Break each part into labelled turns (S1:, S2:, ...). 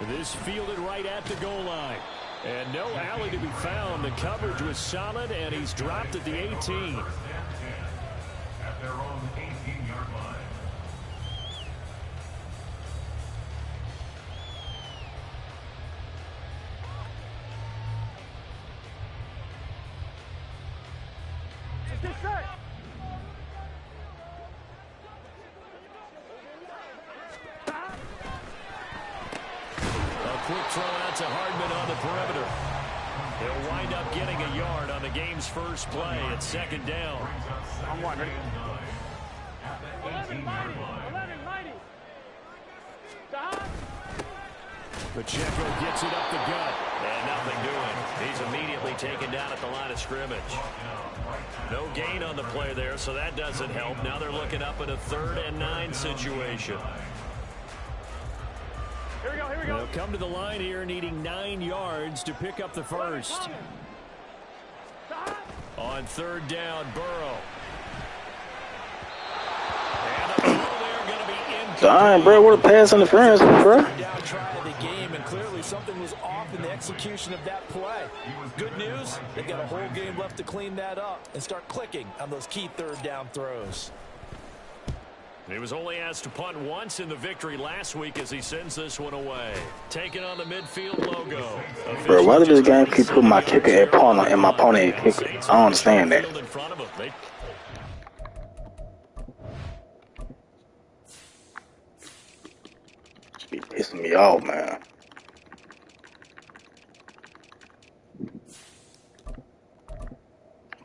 S1: This fielded right at the goal line. And no alley to be found. The coverage was solid, and he's dropped at the 18.
S2: At their own 18-yard line.
S1: Quick throw out to Hardman on the perimeter. He'll wind up getting a yard on the game's first play at second down.
S3: I'm one. Ready?
S1: Pacheco gets it up the gut. And nothing doing. He's immediately taken down at the line of scrimmage. No gain on the play there, so that doesn't help. Now they're looking up at a 3rd and 9 situation.
S3: Here we go, here we go.
S1: They'll come to the line here needing 9 yards to pick up the first. On 3rd down, Burrow. And the throw there going to be incomplete.
S4: Darn, bro, what a pass interference, bro.
S5: Down try of the game, and clearly something was off in the execution of that play. Good news, they've got a whole game left to clean that up and start clicking on those key 3rd down throws.
S1: He was only asked to punt once in the victory last week as he sends this one away. Taking on the midfield logo.
S4: Bro, why did this game keep putting my kicker at punter and my punter at kicker? I don't understand that. Be pissing me off, man.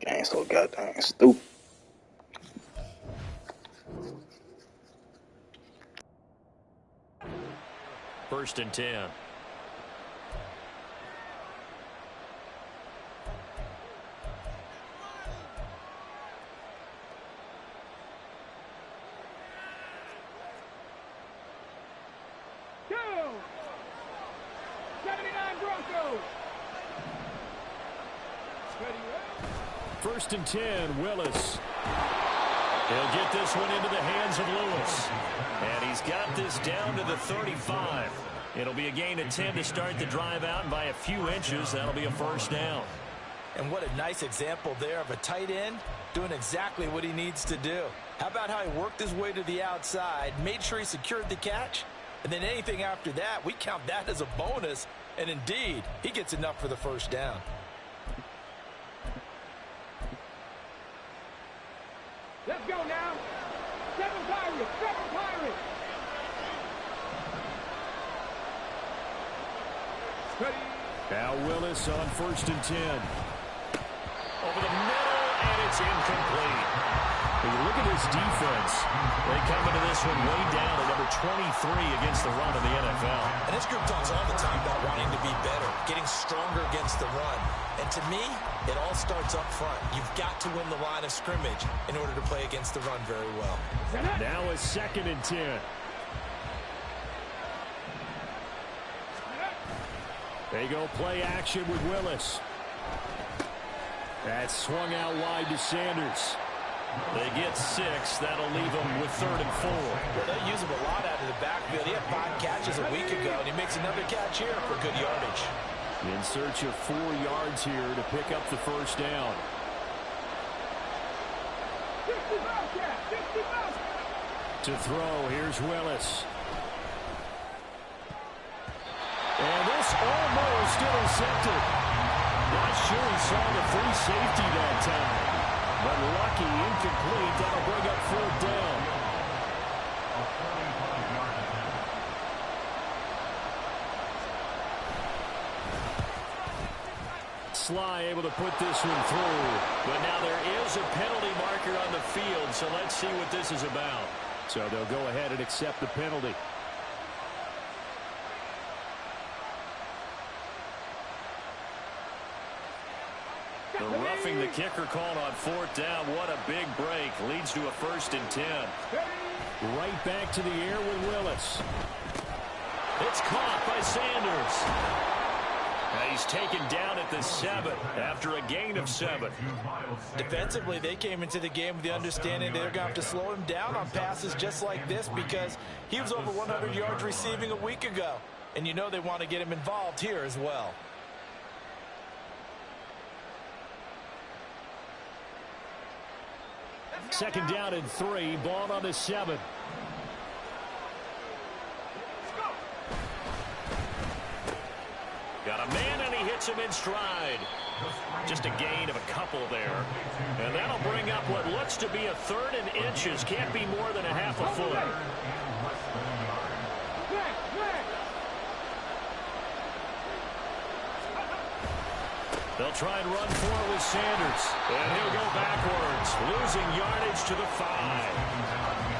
S4: Game so goddamn stupid.
S1: First and 10.
S3: Go! 79 Broncos.
S1: First and 10, Willis. He'll get this one into the hands of Lewis. And he's got this down to the 35. It'll be a gain of 10 to start the drive out, and by a few inches, that'll be a first down.
S5: And what a nice example there of a tight end doing exactly what he needs to do. How about how he worked his way to the outside, made sure he secured the catch, and then anything after that, we count that as a bonus. And indeed, he gets enough for the first down.
S3: Let's go now. 7 Pirates, 7 Pirates. Ready.
S1: Now Willis on first and 10. Over the middle, and it's incomplete. When you look at this defense, they come into this one way down to number 23 against the run in the NFL.
S5: And this group talks all the time about wanting to be better, getting stronger against the run. And to me, it all starts up front. You've got to win the line of scrimmage in order to play against the run very well.
S1: Now a second and 10. They go play action with Willis. That's swung out wide to Sanders. They get 6. That'll leave them with 3rd and 4.
S5: Well, they use him a lot out of the backfield. He had 5 catches a week ago, and he makes another catch here for good yardage.
S1: In search of 4 yards here to pick up the first down. To throw, here's Willis. And this almost intercepted. Not sure he saw the free safety that time. But lucky, incomplete. That'll bring up 4th down. Sly able to put this one through. But now there is a penalty marker on the field, so let's see what this is about. So they'll go ahead and accept the penalty. The roughing the kicker called on 4th down. What a big break. Leads to a 1st and 10. Right back to the air with Willis. It's caught by Sanders. Now he's taken down at the 7 after a gain of 7.
S5: Defensively, they came into the game with the understanding they're going to have to slow him down on passes just like this because he was over 100 yards receiving a week ago. And you know they want to get him involved here as well.
S1: Second down and 3, ball on the 7. Got a man, and he hits him in stride. Just a gain of a couple there. And that'll bring up what looks to be a 3rd and inches. Can't be more than a half a foot. They'll try and run for it with Sanders. And he'll go backwards, losing yardage to the 5.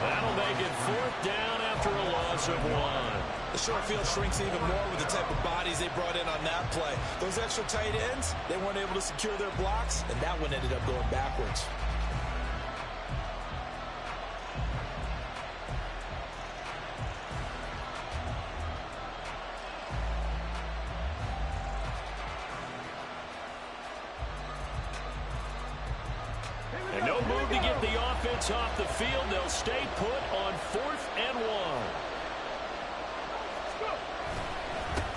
S1: That'll make it 4th down after a loss of 1.
S5: The short field shrinks even more with the type of bodies they brought in on that play. Those extra tight ends, they weren't able to secure their blocks, and that one ended up going backwards.
S1: And no move to get the offense off the field. They'll stay put on 4th and 1.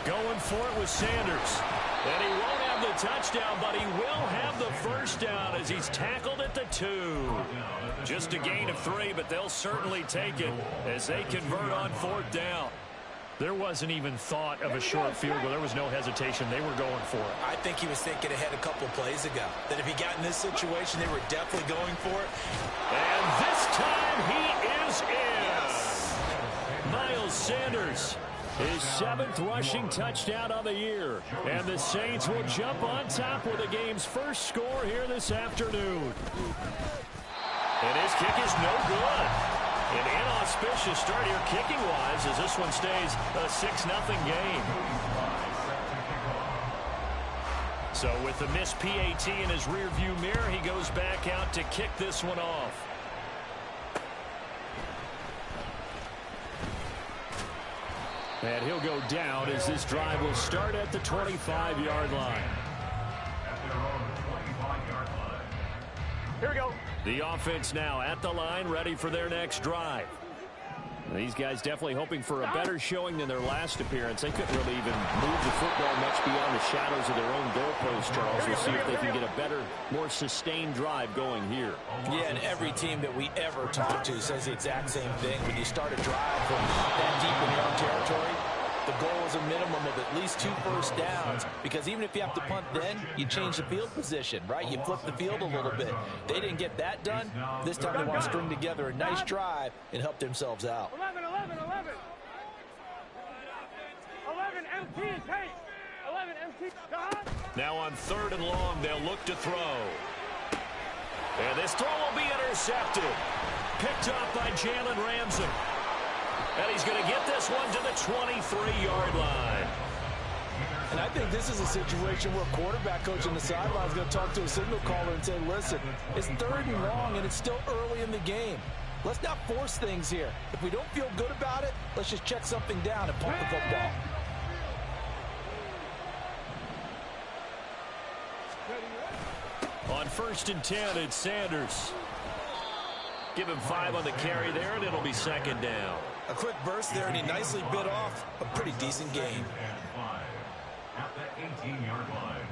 S1: Going for it with Sanders. And he won't have the touchdown, but he will have the first down as he's tackled at the 2. Just a gain of 3, but they'll certainly take it as they convert on 4th down. There wasn't even thought of a short field goal. There was no hesitation. They were going for it.
S5: I think he was thinking ahead a couple plays ago. That if he got in this situation, they were definitely going for it.
S1: And this time he is in. Miles Sanders. His 7th rushing touchdown of the year. And the Saints will jump on top with the game's first score here this afternoon. And his kick is no good. An inauspicious start here kicking-wise as this one stays a 6-0 game. So with the missed PAT in his rearview mirror, he goes back out to kick this one off. And he'll go down as this drive will start at the 25-yard line. Here we go. The offense now at the line, ready for their next drive. These guys definitely hoping for a better showing than their last appearance. They couldn't really even move the football much beyond the shadows of their own goalpost, Charles. We'll see if they can get a better, more sustained drive going here.
S5: Yeah, and every team that we ever talk to says the exact same thing. When you start a drive from that deep in your own territory, the goal is a minimum of at least 2 first downs, because even if you have to punt then, you change the field position, right? You flip the field a little bit. They didn't get that done. This time they want to string together a nice drive and help themselves out.
S3: 11 MT and take. 11 MT.
S1: Now on 3rd and long, they'll look to throw. And this throw will be intercepted. Picked up by Jalen Ramsey. And he's going to get this one to the 23-yard line.
S5: And I think this is a situation where quarterback coach on the sideline is going to talk to a signal caller and say, listen, it's 3rd and long and it's still early in the game. Let's not force things here. If we don't feel good about it, let's just check something down and punt the football.
S1: On 1st and 10, it's Sanders. Give him 5 on the carry there, and it'll be 2nd down.
S5: A quick burst there, and he nicely bit off a pretty decent game.
S2: At the 18-yard line.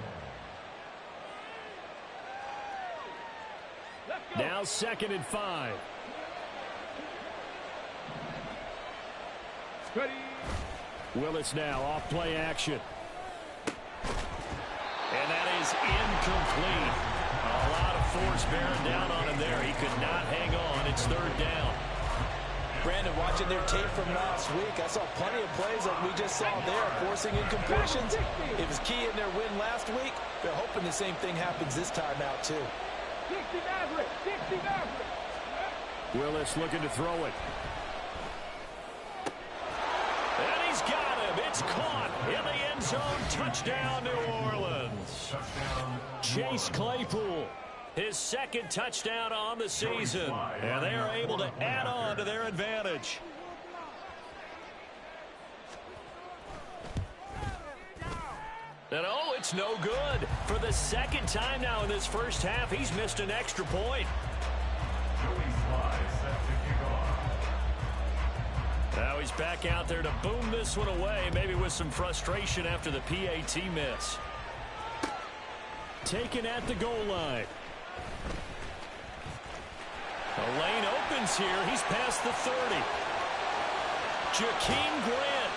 S1: Now 2nd and 5. Willis now off play action. And that is incomplete. A lot of force bearing down on him there. He could not hang on. It's 3rd down.
S5: Brandon, watching their tape from last week, I saw plenty of plays like we just saw there, forcing incompletions. It was key in their win last week. They're hoping the same thing happens this time out, too.
S3: 60 Maverick.
S1: Willis looking to throw it. And he's got him. It's caught in the end zone. Touchdown, New Orleans. Chase Claypool. His 2nd touchdown on the season. And they are able to add on to their advantage. And oh, it's no good. For the 2nd time now in this first half, he's missed an extra point.
S2: Joey Sly set to kick off.
S1: Now he's back out there to boom this one away, maybe with some frustration after the PAT miss. Taken at the goal line. The lane opens here. He's past the 30. Jakeem Grant.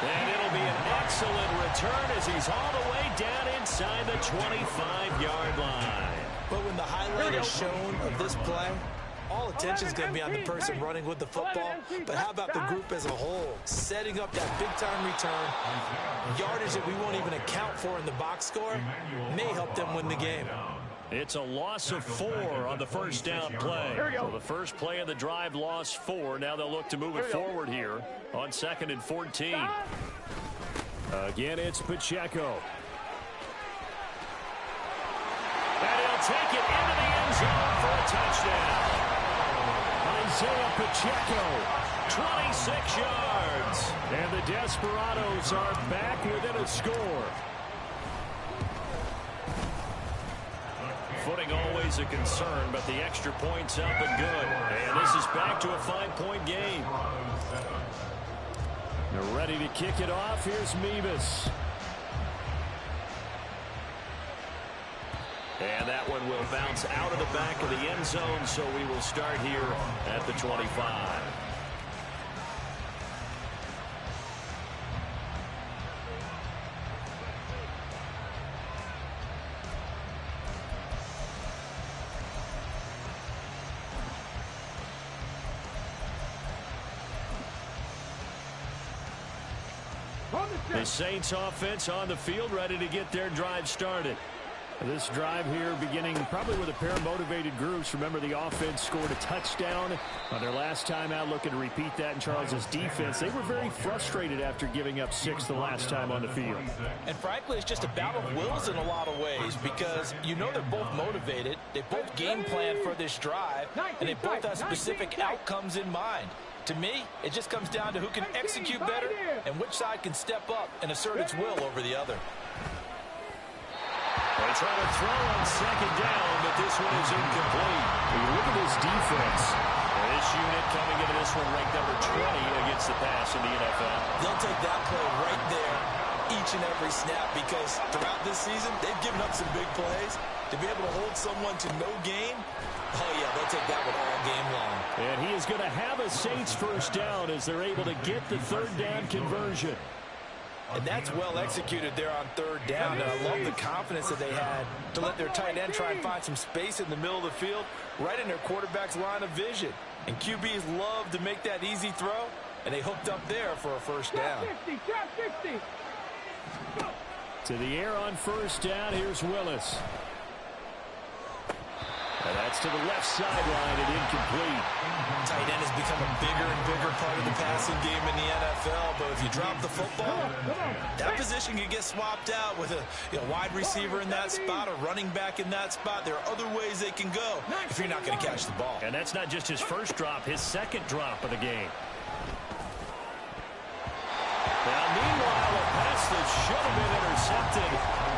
S1: And it'll be an excellent return as he's all the way down inside the 25-yard line.
S5: But when the highlight is shown of this play, all attention is going to be on the person running with the football. But how about the group as a whole? Setting up that big-time return, yardage that we won't even account for in the box score, may help them win the game.
S1: It's a loss of 4 on the first down play. So the first play of the drive lost 4. Now they'll look to move it forward here on 2nd and 14. Again, it's Pacheco. And he'll take it into the end zone for a touchdown. Isaiah Pacheco, 26 yards. And the Desperados are back within a score. Footing always a concern, but the extra point's up and good. And this is back to a 5-point game. They're ready to kick it off. Here's Mevis. And that one will bounce out of the back of the end zone, so we will start here at the 25. The Saints offense on the field, ready to get their drive started. This drive here beginning probably with a pair of motivated groups. Remember, the offense scored a touchdown on their last time out, looking to repeat that in Charles's defense. They were very frustrated after giving up 6 the last time on the field.
S5: And frankly, it's just a battle of wills in a lot of ways, because you know they're both motivated. They both game plan for this drive, and they both have specific outcomes in mind. To me, it just comes down to who can execute better and which side can step up and assert its will over the other.
S1: They try to throw on 2nd down, but this one is incomplete. When you look at this defense, this unit coming into this one ranked number 20 against the pass in the NFL.
S5: They'll take that play right there each and every snap, because throughout this season, they've given up some big plays. To be able to hold someone to no gain, oh yeah, they'll take that one all game long.
S1: And he is going to have a Saints first down as they're able to get the 3rd down conversion.
S5: And that's well executed there on 3rd down. And I love the confidence that they had to let their tight end try and find some space in the middle of the field, right in their quarterback's line of vision. And QBs love to make that easy throw, and they hooked up there for a first down.
S1: To the air on 1st down, here's Willis. And that's to the left sideline and incomplete.
S5: Tight end has become a bigger and bigger part of the passing game in the NFL, but if you drop the football, that position can get swapped out with a wide receiver in that spot, a running back in that spot. There are other ways they can go if you're not going to catch the ball.
S1: And that's not just his first drop, his 2nd drop of the game. Now, meanwhile, a pass that should have been intercepted,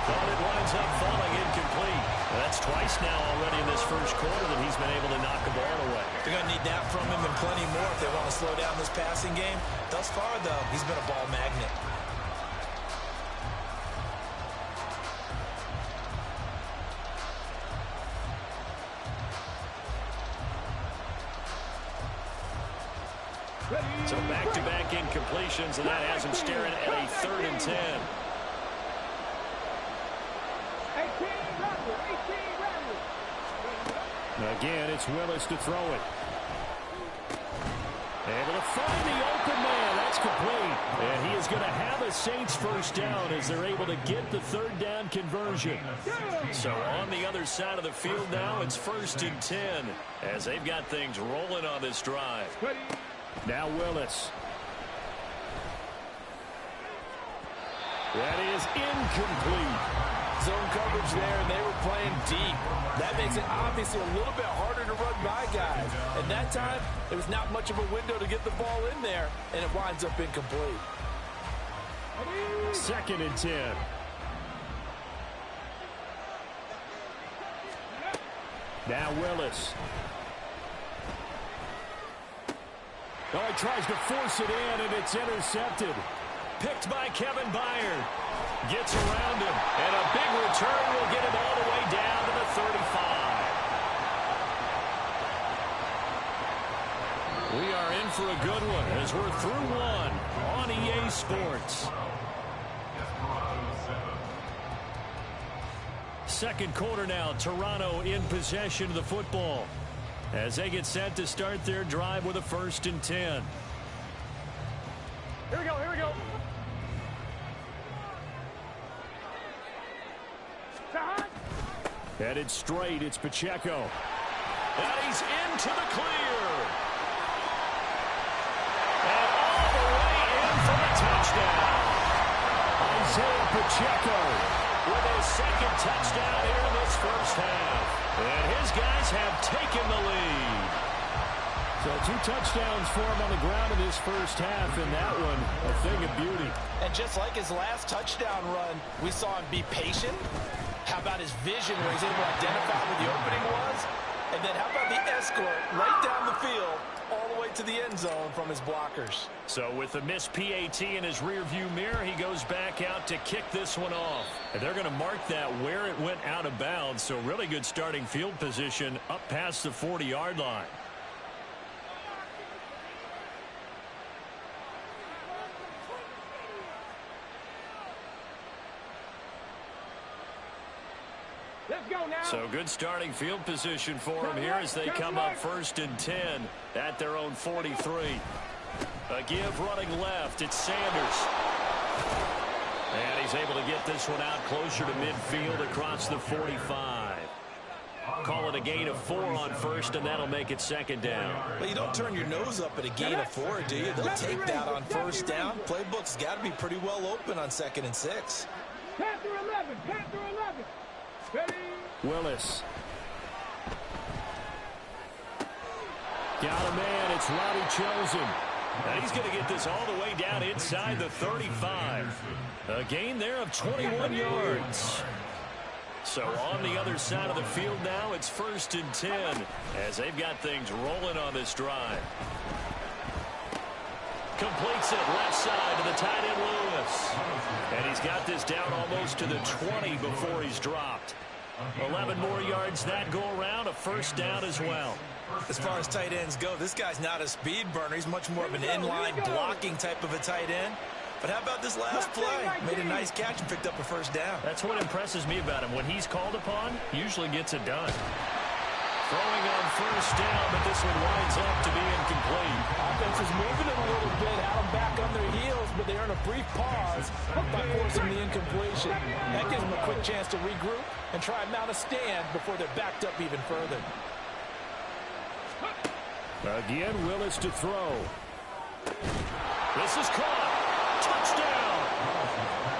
S1: but it winds up falling incomplete. That's twice now already in this first quarter that he's been able to knock the ball away.
S5: They're going to need that from him and plenty more if they want to slow down this passing game. Thus far, though, he's been a ball magnet.
S1: So back-to-back incompletions, and that has him staring at a 3rd and 10. Again, it's Willis to throw it. Able to find the open man. That's complete. And he is going to have a Saints first down as they're able to get the 3rd down conversion. So on the other side of the field now, it's 1st and 10 as they've got things rolling on this drive. Now Willis. That is incomplete.
S5: Zone coverage there, and they were playing deep. That makes it obviously a little bit harder to run by guys. And that time, there was not much of a window to get the ball in there, and it winds up incomplete.
S1: 2nd and 10. Now Willis. Oh, he tries to force it in, and it's intercepted. Picked by Kevin Byard. Gets around him, and a big return will get him all the way down to the 35. We are in for a good one as we're through one on EA Sports. Second quarter now, Toronto in possession of the football as they get set to start their drive with a 1st and 10.
S3: Here we go, here we go.
S1: Headed straight, it's Pacheco. And he's into the clear. And all the way in for a touchdown. Isaiah Pacheco with his second touchdown here in this first half. And his guys have taken the lead. So 2 touchdowns for him on the ground in this first half, and that one a thing of beauty.
S5: And just like his last touchdown run, we saw him be patient. How about his vision where he's able to identify where the opening was? And then how about the escort right down the field all the way to the end zone from his blockers? So with the missed PAT in his rearview mirror, he goes back out to kick this one off.
S1: And they're going to mark that where it went out of bounds, so really good starting field position up past the 40-yard line.
S3: Let's go now.
S1: So good starting field position for them here as they come up 1st and 10 at their own 43. A give running left. It's Sanders. And he's able to get this one out closer to midfield across the 45. Call it a gain of 4 on 1st, and that'll make it 2nd down.
S5: Well, you don't turn your nose up at a gain of 4, do you? They'll take that on 1st down. Playbook's got to be pretty well open on 2nd and 6.
S3: Panther 11, Panther 11. Ready?
S1: Willis. Got a man. It's Robbie Chosen. And he's going to get this all the way down inside the 35. A gain there of 21 yards. So on the other side of the field now, it's 1st and 10 as they've got things rolling on this drive. Completes it left side to the tight end Lewis. And he's got this down almost to the 20 before he's dropped. 11 more yards that go around, a 1st down as well.
S5: As far as tight ends go, this guy's not a speed burner. He's much more of an inline blocking type of a tight end. But how about this last play? Made a nice catch and picked up a 1st down.
S1: That's what impresses me about him. When he's called upon, usually gets it done. Throwing on 1st down, but this one winds up to be incomplete.
S6: Offense is moving it a little bit, had them back on their heels, but they earn a brief pause by forcing the incompletion. That gives them a quick chance to regroup and try and mount a stand before they're backed up even further.
S1: Again, Willis to throw. This is caught. Touchdown.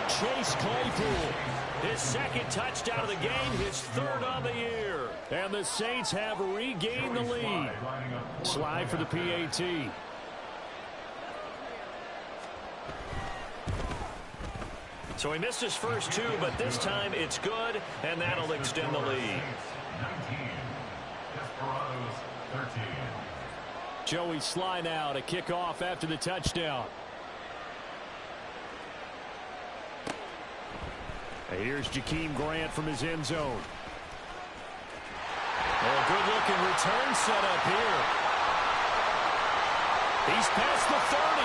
S1: Chase Claypool. His 2nd touchdown of the game, his 3rd on the year. And the Saints have regained the lead. Slide for the PAT. So he missed his first 2, but this time it's good, and that'll extend the lead.
S2: 13.
S1: Joey Sly now to kick off after the touchdown. Here's Jakeem Grant from his end zone. A good-looking return set up here. He's past the 30.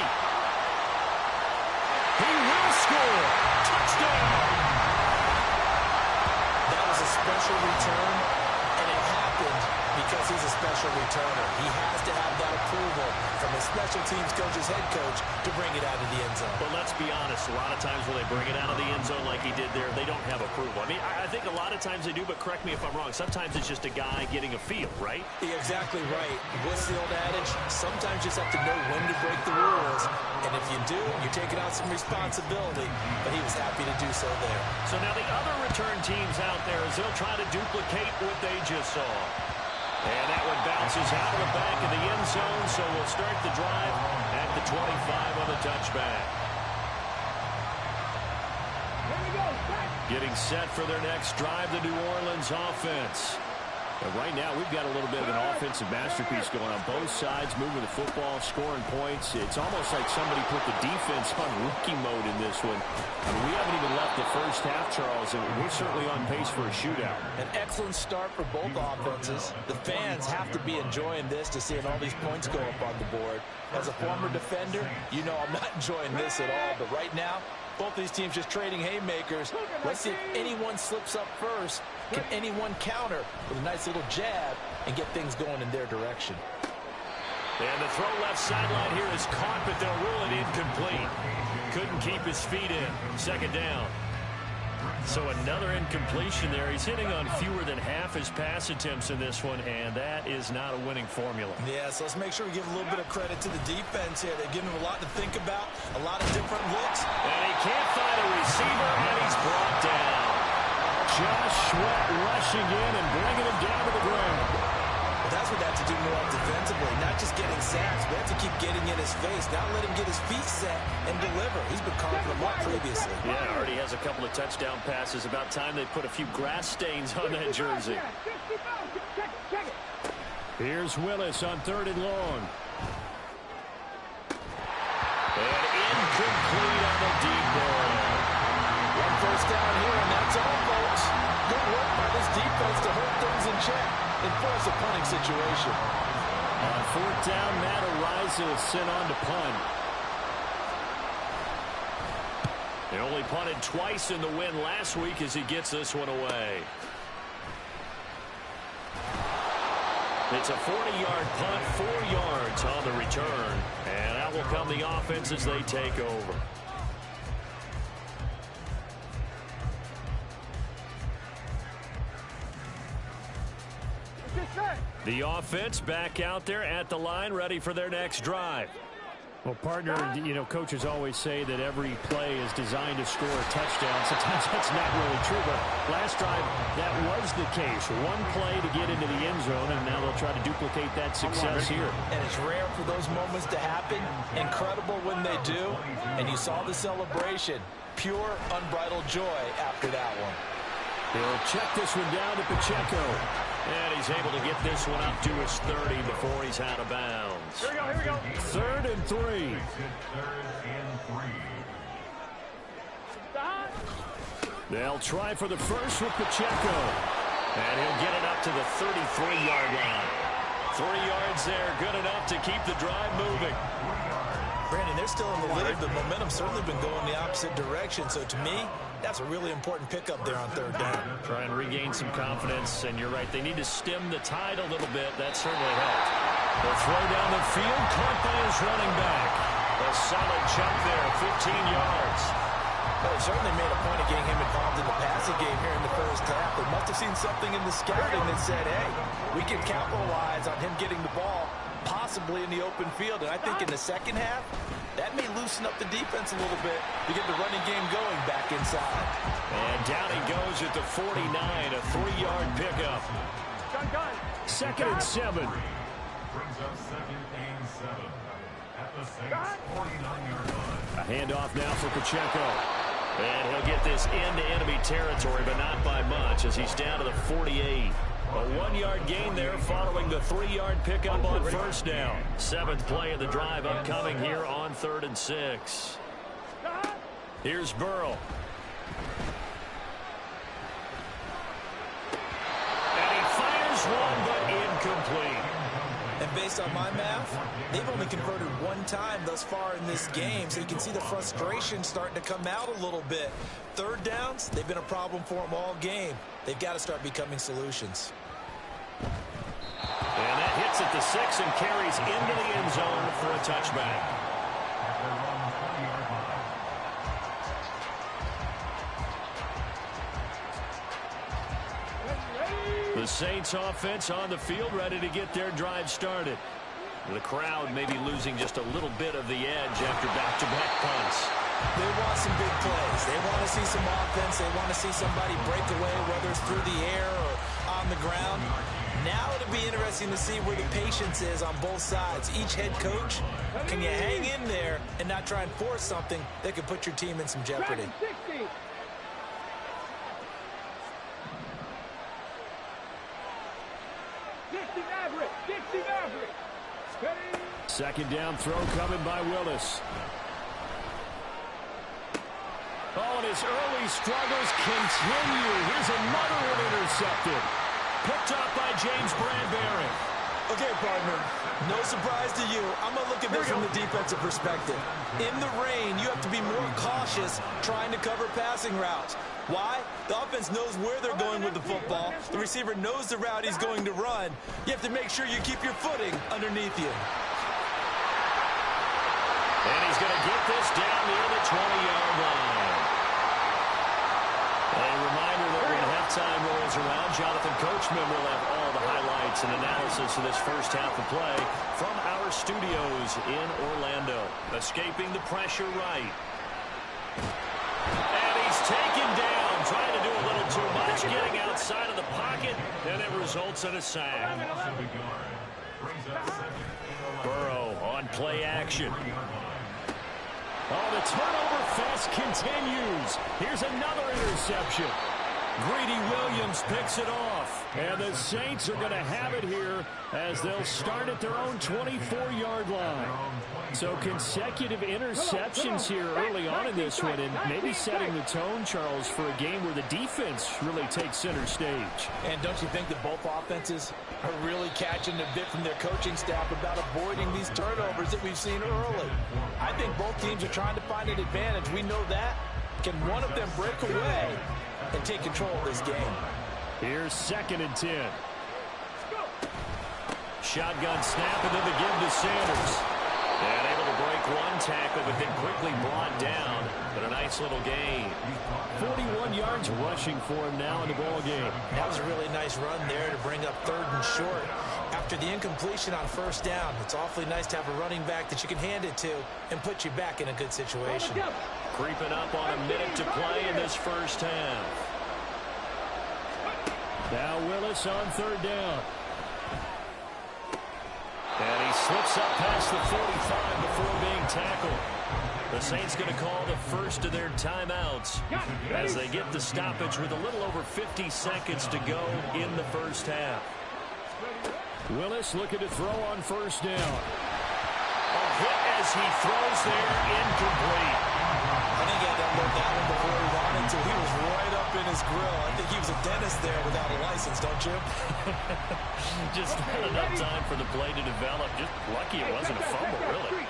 S1: He will score. Touchdown.
S5: That was a special return, and it happened because he's a special returner. He has to have that approval from his special teams coach's head coach to bring it out of the end zone.
S1: But let's be honest, a lot of times when they bring it out of the end zone like he did there, they don't have approval. I mean, I think a lot of times they do, but correct me if I'm wrong. Sometimes it's just a guy getting a feel, right?
S5: You're exactly right. What's the old adage? Sometimes you just have to know when to break the rules. And if you do, you're taking out some responsibility. But he was happy to do so there.
S1: So now the other return teams out there as they'll try to duplicate what they just saw. And that one bounces out of the back of the end zone, so we'll start the drive at the 25 on the touchback. Getting set for their next drive, the New Orleans offense. And right now, we've got a little bit of an offensive masterpiece going on both sides, moving the football, scoring points. It's almost like somebody put the defense on rookie mode in this one. I mean, we haven't even left the first half, Charles, and we're certainly on pace for a shootout.
S5: An excellent start for both offenses. The fans have to be enjoying this to seeing all these points go up on the board. As a former defender, you know I'm not enjoying this at all, but right now, both these teams just trading haymakers. Let's see if anyone slips up first. Can anyone counter with a nice little jab and get things going in their direction?
S1: And the throw left sideline here is caught, but they'll rule it incomplete. Couldn't keep his feet in. Second down. So another incompletion there. He's hitting on fewer than half his pass attempts in this one, and that is not a winning formula.
S5: Yeah, so let's make sure we give a little bit of credit to the defense here. They're giving him a lot to think about, a lot of different looks.
S1: And he can't find a receiver, and he's brought down. Josh Sweat rushing in and bringing him down to the ground.
S5: Well, that's what they have to do more defensively, not just getting sacks, but have to keep getting in his face, not let him get his feet set and deliver. He's been confident more previously.
S1: Yeah, already has a couple of touchdown passes. About time they put a few grass stains on that jersey. Here's Willis on 3rd and long. And incomplete on the deep ball.
S5: One first down here, and that's all, folks. Good work by this defense to hold things in check and force a punting situation.
S1: On 4th down, Matt Araiza is sent on to punt. He only punted twice in the win last week as he gets this one away. It's a 40-yard punt, 4 yards on the return. And out will come the offense as they take over. The offense back out there at the line, ready for their next drive. Well, partner, you know, coaches always say that every play is designed to score a touchdown. Sometimes that's not really true, but last drive, that was the case. One play to get into the end zone, and now they'll try to duplicate that success here.
S5: And it's rare for those moments to happen. Incredible when they do. And you saw the celebration. Pure, unbridled joy after that one.
S1: He'll check this one down to Pacheco. And he's able to get this one up to his 30 before he's out of bounds.
S3: Here we go.
S1: 3rd and 3. They'll try for the first with Pacheco. And he'll get it up to the 33-yard line. 3 yards there, good enough to keep the drive moving.
S5: Brandon, they're still in the lead, but momentum's certainly been going the opposite direction. So to me, that's a really important pickup there on 3rd down.
S1: Try and regain some confidence, and you're right, they need to stem the tide a little bit. That certainly helped. They'll throw down the field, caught by his running back. A solid jump there, 15 yards.
S5: Well, they certainly made a point of getting him involved in the passing game here in the first half. They must have seen something in the scouting that said, hey, we can capitalize on him getting the ball, possibly in the open field. And I think in the second half, that may loosen up the defense a little bit to get the running game going back inside.
S1: And down he goes at the 49, a 3-yard pickup. 2nd and 7.
S2: Brings up 2nd and 7 at the Saints' 49-yard line.
S1: A handoff now for Pacheco. And he'll get this into enemy territory, but not by much as he's down to the 48. A 1-yard gain there following the 3-yard pickup on 1st down. 7th play of the drive upcoming here on 3rd and 6. Here's Burrow. And he fires one, but incomplete.
S5: And based on my math, they've only converted 1 time thus far in this game, so you can see the frustration starting to come out a little bit. 3rd downs, they've been a problem for them all game. They've got to start becoming solutions.
S1: And that hits at the 6 and carries into the end zone for a touchback. The Saints offense on the field, ready to get their drive started. The crowd maybe losing just a little bit of the edge after back-to-back punts.
S5: They want some big plays. They want to see some offense. They want to see somebody break away, whether it's through the air or on the ground. Now it'll be interesting to see where the patience is on both sides. Each head coach, can you hang in there and not try and force something that could put your team in some jeopardy?
S3: Dixie Maverick. Dixie Maverick. Steady.
S1: Second down throw coming by Willis. Oh, and his early struggles continue. Here's another one intercepted. Picked off by James Bradbury.
S5: Okay, partner, no surprise to you. I'm going to look at this from the defensive perspective. In the rain, you have to be more cautious trying to cover passing routes. Why? The offense knows where they're going with the football. The receiver knows the route he's going to run. You have to make sure you keep your footing underneath you.
S1: And he's going to get this down near the 20-yard line. A reminder that when halftime rolls around, Jonathan Coachman will have all the highlights and analysis of this first half of play from our studios in Orlando. Escaping the pressure right. And he's taken down, trying to do a little too much, getting outside of the pocket, and it results in a sack. Burrow on play action. Oh, the turnover fest continues. Here's another interception. Greedy Williams picks it off. And the Saints are going to have it here as they'll start at their own 24-yard line. So consecutive interceptions here early on in this one, and maybe setting the tone, Charles, for a game where the defense really takes center stage.
S6: And don't you think that both offenses are really catching a bit from their coaching staff about avoiding these turnovers that we've seen early? I think both teams are trying to find an advantage. We know that. Can one of them break away and take control of this game?
S1: Here's 2nd and 10. Shotgun snap, and then the give to Sanders. And able to break one tackle, but then quickly brought down. But a nice little gain. 41 yards rushing for him now in the ball game.
S5: That was a really nice run there to bring up 3rd and short. After the incompletion on 1st down, it's awfully nice to have a running back that you can hand it to and put you back in a good situation.
S1: Creeping up on a minute to play in this first half. Now Willis on 3rd down. And he slips up past the 45 before being tackled. The Saints going to call the first of their timeouts as they get the stoppage with a little over 50 seconds to go in the first half. Willis looking to throw on 1st down. A hit as he throws there, incomplete.
S6: I think he had to unload that one before he wanted to. He was right up in his grill. I think he was a dentist there without a license, don't you?
S1: Just not enough time for the play to develop. Just lucky it wasn't a fumble, really.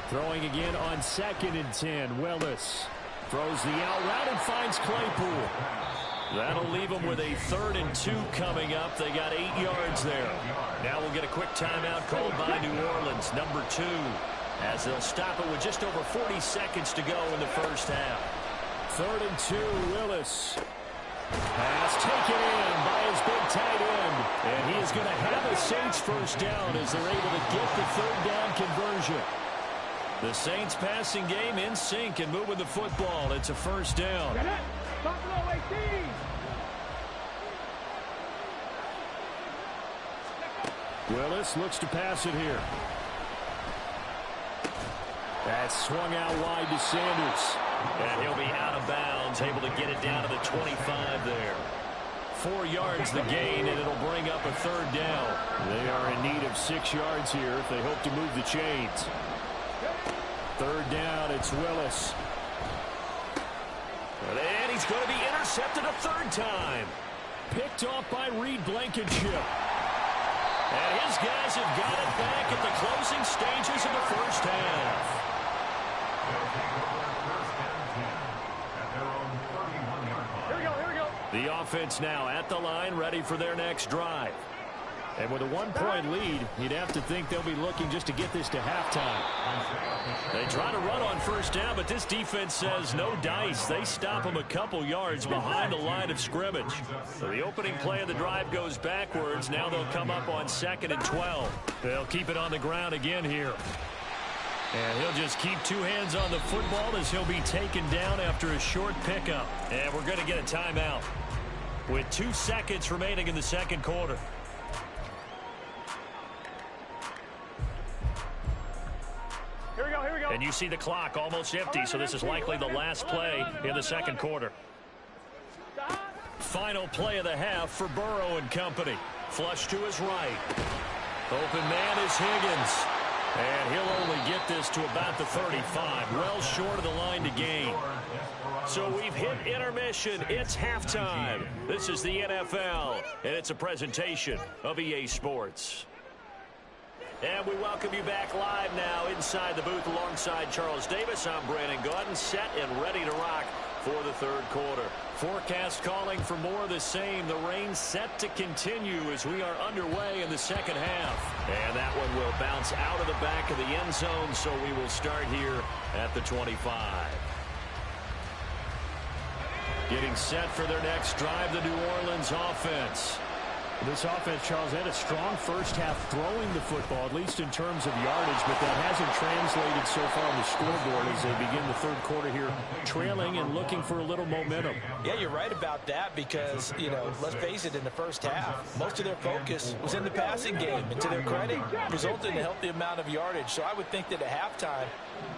S1: Throwing again on 2nd and 10. Willis throws the out route and finds Claypool. That'll leave them with a 3rd and 2 coming up. They got 8 yards there. Now we'll get a quick timeout called by New Orleans, number 2, as they'll stop it with just over 40 seconds to go in the first half. 3rd and 2, Willis. Pass taken in by his big tight end. And he is going to have a Saints first down as they're able to get the 3rd down conversion. The Saints passing game in sync and moving the football. It's a first down. Willis looks to pass it here. That's swung out wide to Sanders. And he'll be out of bounds, able to get it down to the 25 there. 4 yards the gain, and it'll bring up a 3rd down. They are in need of 6 yards here if they hope to move the chains. 3rd down, it's Willis. And he's going to be intercepted a 3rd time. Picked off by Reed Blankenship. And his guys have got it back at the closing stages of the first half. The offense now at the line, ready for their next drive. And with a 1-point lead, you'd have to think they'll be looking just to get this to halftime. They try to run on 1st down, but this defense says no dice. They stop them a couple yards behind the line of scrimmage. So the opening play of the drive goes backwards. Now they'll come up on 2nd and 12. They'll keep it on the ground again here. And he'll just keep 2 hands on the football as he'll be taken down after a short pickup. And we're going to get a timeout with 2 seconds remaining in the 2nd quarter. And you see the clock almost empty, so this is likely the last play in the second quarter. Final play of the half for Burrow and company. Flush to his right. Open man is Higgins. And he'll only get this to about the 35. Well short of the line to gain. So we've hit intermission. It's halftime. This is the NFL, and it's a presentation of EA Sports. And we welcome you back live now inside the booth alongside Charles Davis. I'm Brandon Gaudin, set and ready to rock for the third quarter. Forecast calling for more of the same. The rain set to continue as we are underway in the second half. And that one will bounce out of the back of the end zone, so we will start here at the 25. Getting set for their next drive, the New Orleans offense.
S7: This offense, Charles, had a strong first half throwing the football, at least in terms of yardage, but that hasn't translated so far on the scoreboard as they begin the third quarter here, trailing and looking for a little momentum.
S5: Yeah, you're right about that because, you know, let's face it, in the first half, most of their focus was in the passing game. And to their credit, resulted in a healthy amount of yardage. So I would think that at halftime,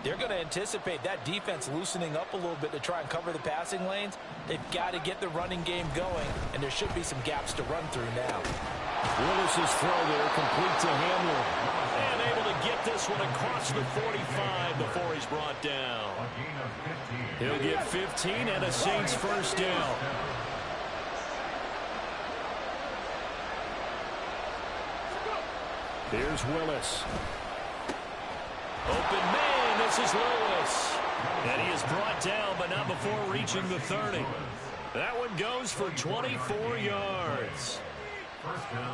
S5: they're going to anticipate that defense loosening up a little bit to try and cover the passing lanes. They've got to get the running game going, and there should be some gaps to run through now.
S1: Willis's throw there, complete to Hamlin. And able to get this one across the 45 before he's brought down. He'll get 15 and a Saints first down.
S7: Here's Willis.
S1: Open man, this is Lewis. And he is brought down, but not before reaching the 30. That one goes for 24 yards.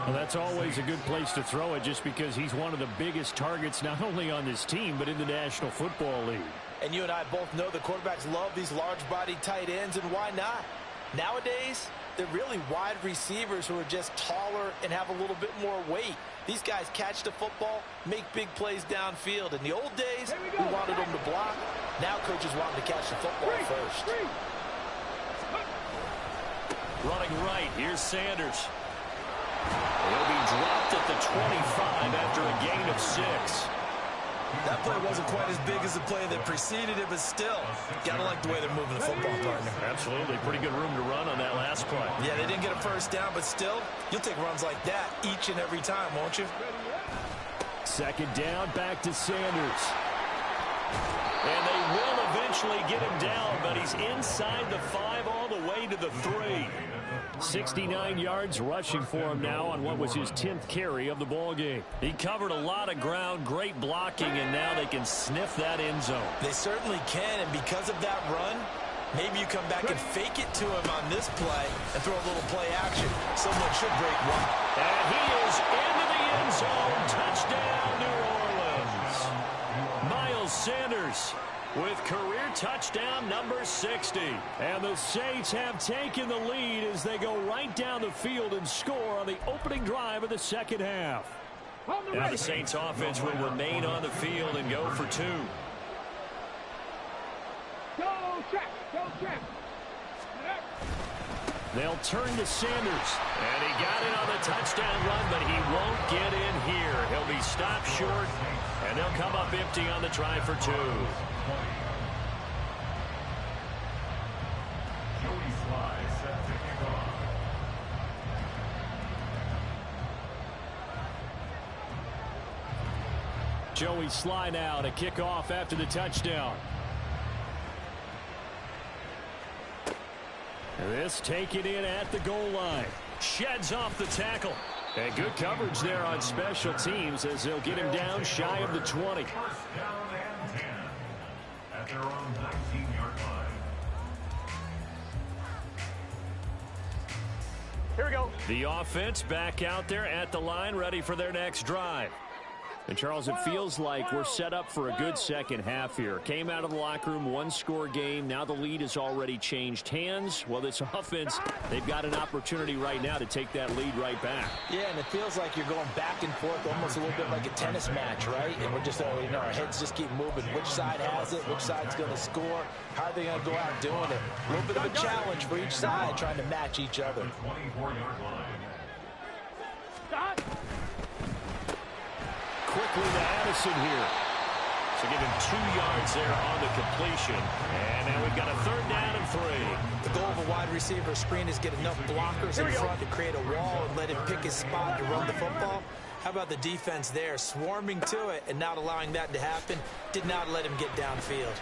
S7: Well, that's always a good place to throw it just because he's one of the biggest targets not only on this team but in the National Football League.
S5: And you and I both know the quarterbacks love these large-bodied tight ends, and why not? Nowadays, they're really wide receivers who are just taller and have a little bit more weight. These guys catch the football, make big plays downfield. In the old days, we wanted them to block. Now coaches want them to catch the football first.
S1: Running right, here's Sanders. He'll be dropped at the 25 after a gain of 6.
S5: That play wasn't quite as big as the play that preceded it, but still, gotta like the way they're moving the football, partner.
S1: Absolutely, pretty good room to run on that last play.
S5: Yeah, they didn't get a first down, but still, you'll take runs like that each and every time, won't you?
S7: Second down, back to Sanders.
S1: And they will eventually get him down, but he's inside the 5 all the way to the 3.
S7: 69 yards rushing for him now on what was his 10th carry of the ball game.
S1: He covered a lot of ground, great blocking, and now they can sniff that end zone.
S5: They certainly can, and because of that run, maybe you come back and fake it to him on this play and throw a little play action. Someone should break one.
S1: And he is into the end zone. Touchdown, New Orleans. Miles Sanders with career touchdown number 60.
S7: And the Saints have taken the lead as they go right down the field and score on the opening drive of the second half.
S1: Now the Saints offense will remain on the field and go for 2.
S3: Go check, go check.
S7: They'll turn to Sanders.
S1: And he got it on the touchdown run, but he won't get in here. He'll be stopped short, and they'll come up empty on the try for 2.
S2: Joey Sly set to kick off.
S7: Joey Sly now to kick off after the touchdown. This taken in at the goal line.
S1: Sheds off the tackle.
S7: And good coverage there on special teams as they'll get him down shy of the 20.
S2: First down and 10 at their own 19-yard line.
S1: Here we go. The offense back out there at the line, ready for their next drive.
S7: And, Charles, it feels like we're set up for a good second half here. Came out of the locker room, one-score game. Now the lead has already changed hands. Well, this offense, they've got an opportunity right now to take that lead right back.
S5: Yeah, and it feels like you're going back and forth almost a little bit like a tennis match, right? And we're just, you know, our heads just keep moving. Which side has it? Which side's going to score? How are they going to go out doing it? A little bit of a challenge for each side trying to match each other.
S2: 24-yard line.
S3: Stop.
S7: Quickly to Addison here.
S1: So give him 2 yards there on the completion. And now we've got a 3rd down and 3.
S5: The goal of a wide receiver screen is get enough blockers in front to create a wall and let him pick his spot to run the football. How about the defense there, swarming to it and not allowing that to happen? Did not let him get downfield.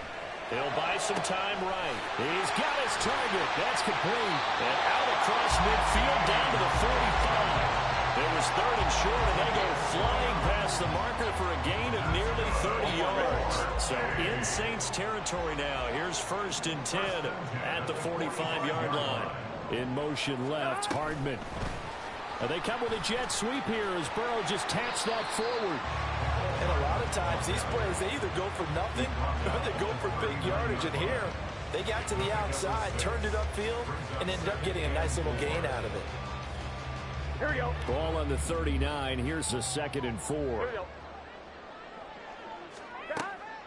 S1: He'll buy some time right. He's got his target. That's complete. And out across midfield down to the 45. It was 3rd and short, and they go flying past the marker for a gain of nearly 30 yards. So in Saints territory now. Here's 1st and 10 at the 45-yard line.
S7: In motion left, Hardman. They come with a jet sweep here as Burrow just taps that forward.
S5: And a lot of times these plays, they either go for nothing or they go for big yardage. And here, they got to the outside, turned it upfield, and ended up getting a nice little gain out of it.
S3: Here we go.
S7: Ball on the 39. Here's a 2nd and 4.
S3: Here we go.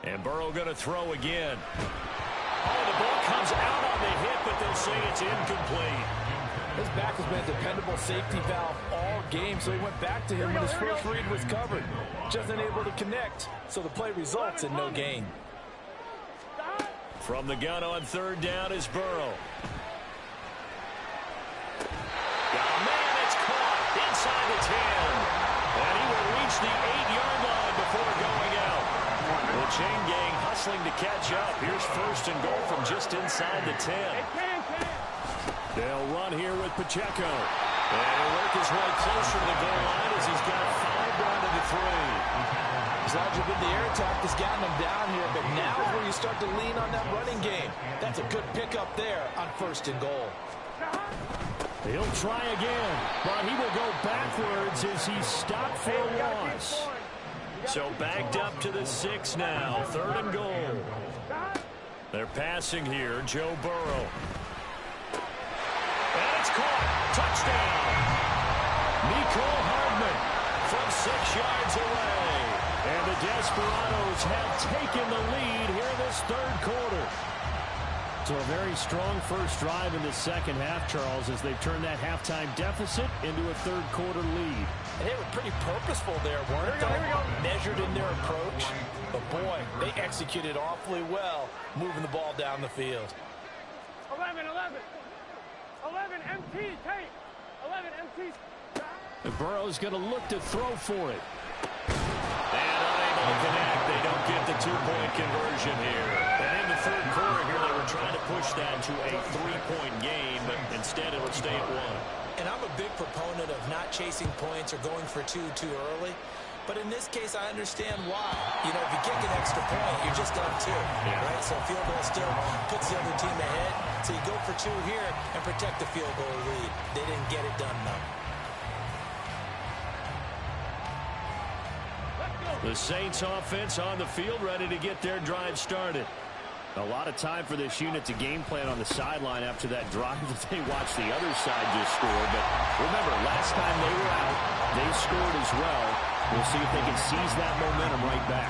S1: And Burrow going to throw again. Oh, the ball comes out on the hit, but they'll say it's incomplete.
S6: His back has been a dependable safety valve all game, so he went back to him when his first read was covered. Just unable to connect, so the play results in no gain.
S1: From the gun on 3rd down is Burrow. Oh, man, it's caught inside the 10. And he will reach the 8-yard line before going out. The chain gang hustling to catch up. Here's 1st and goal from just inside the 10.
S7: They'll run here with Pacheco.
S1: And he'll work his way closer to the goal line as he's got 5 down to the 3.
S6: As long as the air attack has gotten him down here, but now is where you start to lean on that running game. That's a good pickup there on 1st and goal.
S7: He'll try again, but he will go backwards as he's stopped for a loss.
S1: So backed up to the 6 now, 3rd and goal. They're passing here, Joe Burrow. And it's caught. Touchdown. Mecole Hardman from 6 yards away. And the Desperados have taken the lead here in this 3rd quarter.
S7: So a very strong first drive in the 2nd half, Charles, as they've turned that halftime deficit into a 3rd quarter lead.
S5: And they were pretty purposeful there, weren't they? Measured in their approach. But, boy, they executed awfully well, moving the ball down the field.
S3: 11, 11 MT, tape. 11 MT.
S7: And Burrow's going to look to throw for it.
S1: And unable to connect. They don't get the 2-point conversion here. And in the 3rd quarter here, they were trying to push that to a 3-point game, but instead it'll stay at 1.
S5: And I'm a big proponent of not chasing points or going for 2 too early. But in this case, I understand why. You know, if you kick an extra point, you're just up 2, right? So field goal still puts the other team ahead. So you go for 2 here and protect the field goal lead. They didn't get it done, though.
S1: The Saints offense on the field, ready to get their drive started.
S7: A lot of time for this unit to game plan on the sideline after that drive that they watched the other side just score. But remember, last time they were out, they scored as well. We'll see if they can seize that momentum right back.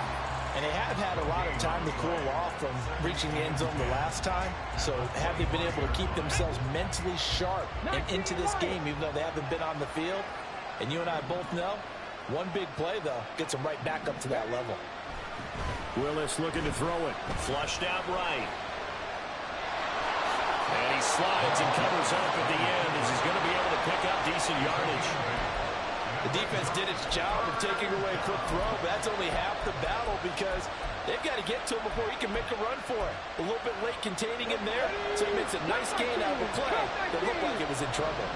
S5: And they have had a lot of time to cool off from reaching the end zone the last time. So have they been able to keep themselves mentally sharp and into this game, even though they haven't been on the field? And you and I both know, one big play, though, gets them right back up to that level.
S7: Willis looking to throw it.
S1: Flushed out right. And he slides and covers up at the end as he's going to be able to pick up decent yardage.
S6: The defense did its job of taking away a quick throw, but that's only half the battle because they've got to get to him before he can make a run for it. A little bit late containing him there, so he makes a nice gain out of a play that looked like it was in trouble.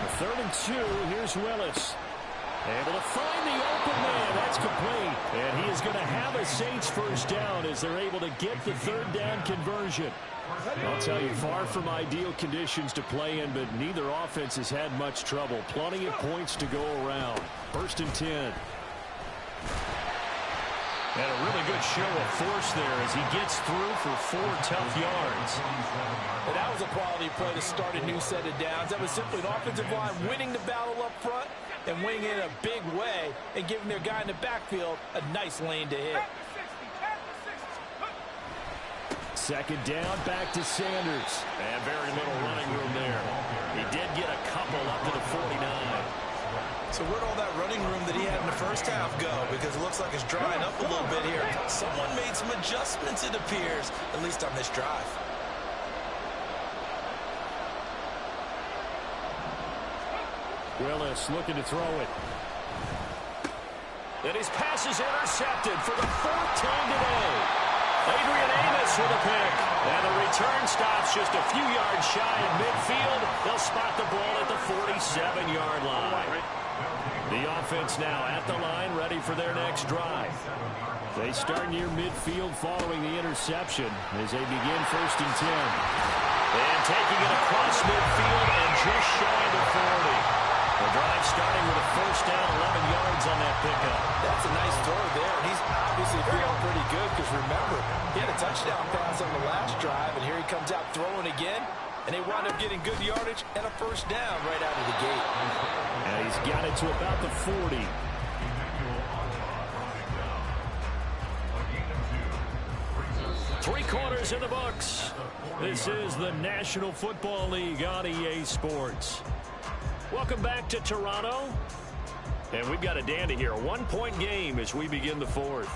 S7: A 3rd and 2, here's Willis. Able to find the open man. That's complete. And he is going to have a Saints first down as they're able to get the 3rd down conversion. I'll tell you, far from ideal conditions to play in, but neither offense has had much trouble. Plenty of points to go around. 1st and 10.
S1: And a really good show of force there as he gets through for 4 tough yards.
S6: And that was a quality play to start a new set of downs. That was simply an offensive line winning the battle up front and winning it in a big way and giving their guy in the backfield a nice lane to hit.
S7: 2nd down, back to Sanders.
S1: And very little running room there. He did get a couple up to the 49.
S5: So where'd all that running running room that he had in the first half go, because it looks like it's drying up a little bit here. Someone made some adjustments, it appears, at least on this drive.
S7: Willis looking to throw it. And his pass is intercepted for the fourth time today. Adrian Amos with a pick. And the return stops just a few yards shy of midfield. They'll spot the ball at the 47-yard line. The offense now at the line, ready for their next drive. They start near midfield following the interception as they begin 1st and 10. And taking it across midfield and just shy of the 40. The drive starting with a 1st down, 11 yards on that pickup.
S5: That's a nice throw there, and he's obviously feeling pretty good because, remember, he had a touchdown pass on the last drive, and here he comes out throwing again, and they wind up getting good yardage and a 1st down right out of the gate.
S7: And he's got it to about the 40. Three quarters in the books. This is the National Football League on EA Sports. Welcome back to Toronto. And we've got a dandy here. A 1-point game as we begin the 4th.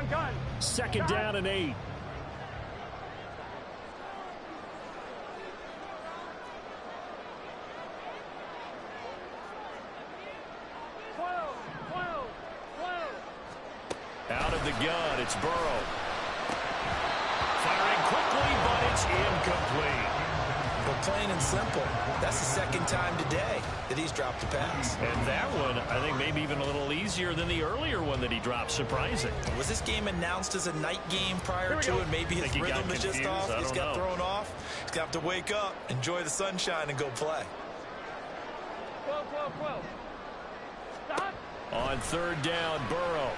S3: Gun.
S7: 2nd down and 8. Out of the gun, it's Burrow. Firing quickly, but it's incomplete.
S5: But plain and simple, that's the 2nd time today that he's dropped a pass.
S7: And that one, I think, maybe even a little easier than the earlier one that he dropped. Surprising.
S5: Was this game announced as a night game prior to, and maybe his rhythm is just off? He's got thrown off. He's got to wake up, enjoy the sunshine, and go play.
S3: 12. Stop.
S7: On 3rd down, Burrow.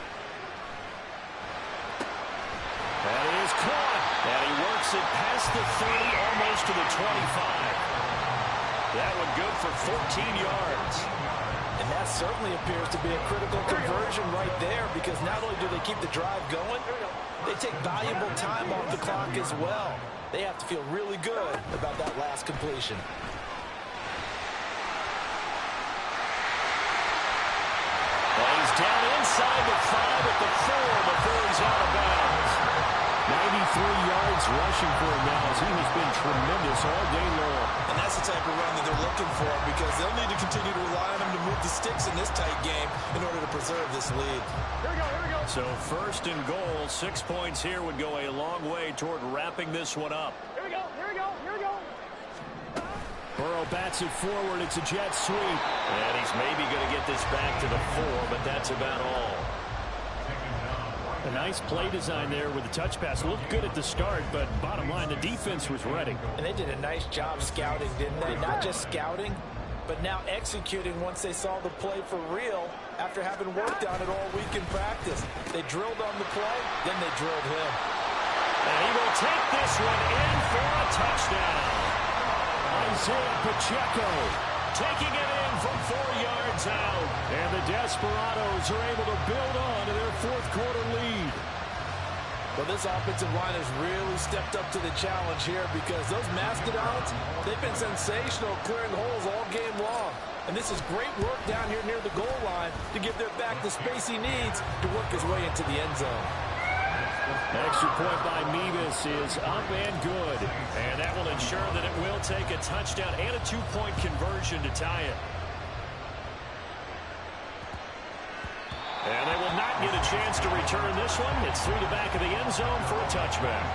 S7: That is caught. And he works it past the 30, almost to the 25. That one good for 14 yards.
S5: And that certainly appears to be a critical conversion right there, because not only do they keep the drive going, they take valuable time off the clock as well. They have to feel really good about that last completion.
S7: Well, he's down inside the 5 at the 4 before he's out of bounds. 93 yards rushing for him now as he has been tremendous all day long.
S5: And that's the type of run that they're looking for, because they'll need to continue to rely on him to move the sticks in this tight game in order to preserve this lead.
S3: Here we go.
S7: So 1st and goal, 6 points here would go a long way toward wrapping this one up.
S3: Here we go.
S7: Burrow bats it forward. It's a jet sweep. And he's maybe going to get this back to the 4, but that's about all. A nice play design there with the touch pass. Looked good at the start, but bottom line, the defense was ready.
S5: And they did a nice job scouting, didn't they? Not just scouting, but now executing once they saw the play for real after having worked on it all week in practice. They drilled on the play, then they drilled him.
S7: And he will take this one in for a touchdown. Isaiah Pacheco taking it in from 4 yards out. And the Desperados are able to build on to their 4th quarter lead.
S5: Well, this offensive line has really stepped up to the challenge here, because those Mastodons, they've been sensational clearing holes all game long. And this is great work down here near the goal line to give their back the space he needs to work his way into the end zone.
S7: Extra point by Mevis is up and good. And that will ensure that it will take a touchdown and a 2-point conversion to tie it. And they will not get a chance to return this one. It's through the back of the end zone for a touchback.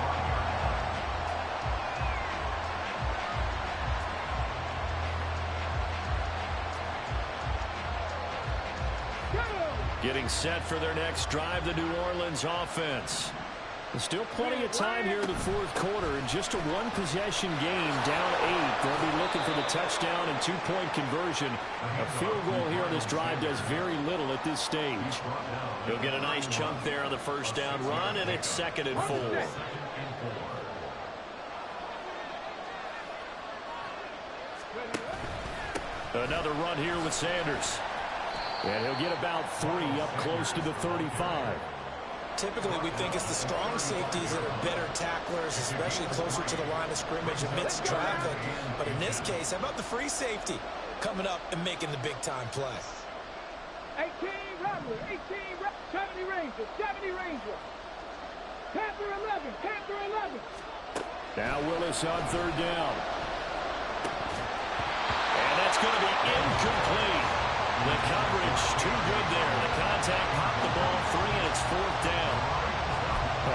S7: Getting set for their next drive, the New Orleans offense. There's still plenty of time here in the 4th quarter. In just a 1-possession game, down 8. They'll be looking for the touchdown and 2-point conversion. A field goal here on this drive does very little at this stage. He'll get a nice chunk there on the 1st down run, and it's 2nd and 4.
S1: Another run here with Sanders. And he'll get about 3 up close to the 35.
S5: Typically, we think it's the strong safeties that are better tacklers, especially closer to the line of scrimmage amidst traffic. But in this case, how about the free safety coming up and making the big-time play?
S3: 18 Rattler, 70 Ranger, 70 Ranger. Panther 11, Panther 11.
S1: Now Willis on 3rd down. And that's going to be incomplete. The coverage too good there. The contact popped the ball free, and it's 4th down.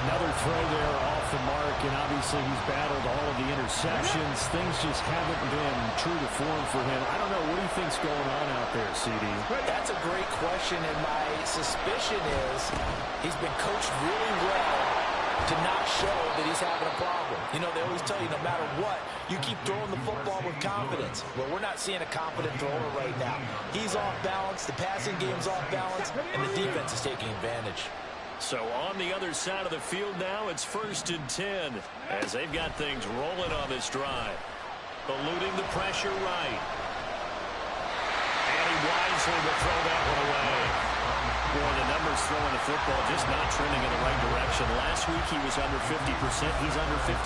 S1: Another throw there off the mark, and obviously he's battled all of the interceptions. Things just haven't been true to form for him. I don't know. What do you think's going on out there, CD?
S5: That's a great question, and my suspicion is he's been coached really well to not show that he's having a problem. You know, they always tell you no matter what, you keep throwing the football with confidence. Well, we're not seeing a confident thrower right now. He's off balance, the passing game's off balance, and the defense is taking advantage.
S1: So on the other side of the field now, it's 1st and 10 as they've got things rolling on this drive. Eluding the pressure right. And he wisely will throw that one away. Boy, the numbers throwing the football just not trending in the right direction. Last week he was under 50%. He's under 50%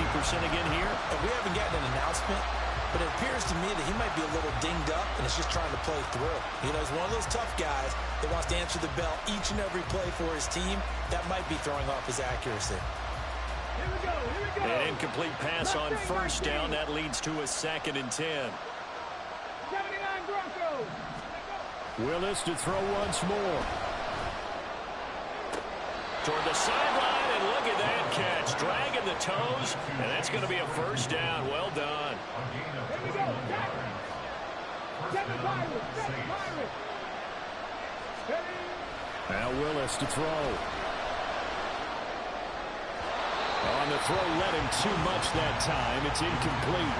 S1: again here.
S5: And we haven't gotten an announcement, but it appears to me that he might be a little dinged up and is just trying to play through. You know, he's one of those tough guys that wants to answer the bell each and every play for his team. That might be throwing off his accuracy.
S3: Here we go, here we go.
S1: An incomplete pass on 1st down. That leads to a 2nd and 10.
S3: 79 Broncos.
S1: Willis to throw once more. Toward the sideline, and look at that catch. Dragging the toes, and that's going to be a 1st down. Well done.
S3: Here we go. 7 Pirates, 7 Pirates.
S1: Now Willis to throw. On the throw, led him too much that time. It's incomplete.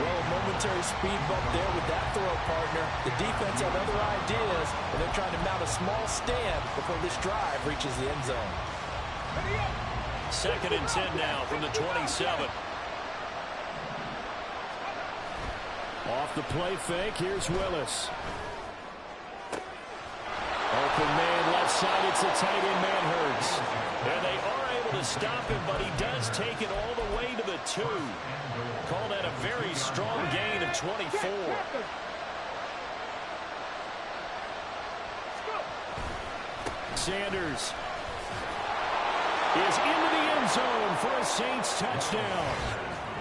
S5: Well, a momentary speed bump there with that throw partner. The defense had other ideas, and they're trying to mount a small stand before this drive reaches the end zone.
S1: 2nd and 10 now from the 27. Off the play fake, here's Willis. Open man, left side, it's a tight end, Manhertz. And they are able to stop him, but he does take it all the way to the 2. Call that a very strong gain of 24. Sanders is into the end zone for a Saints touchdown.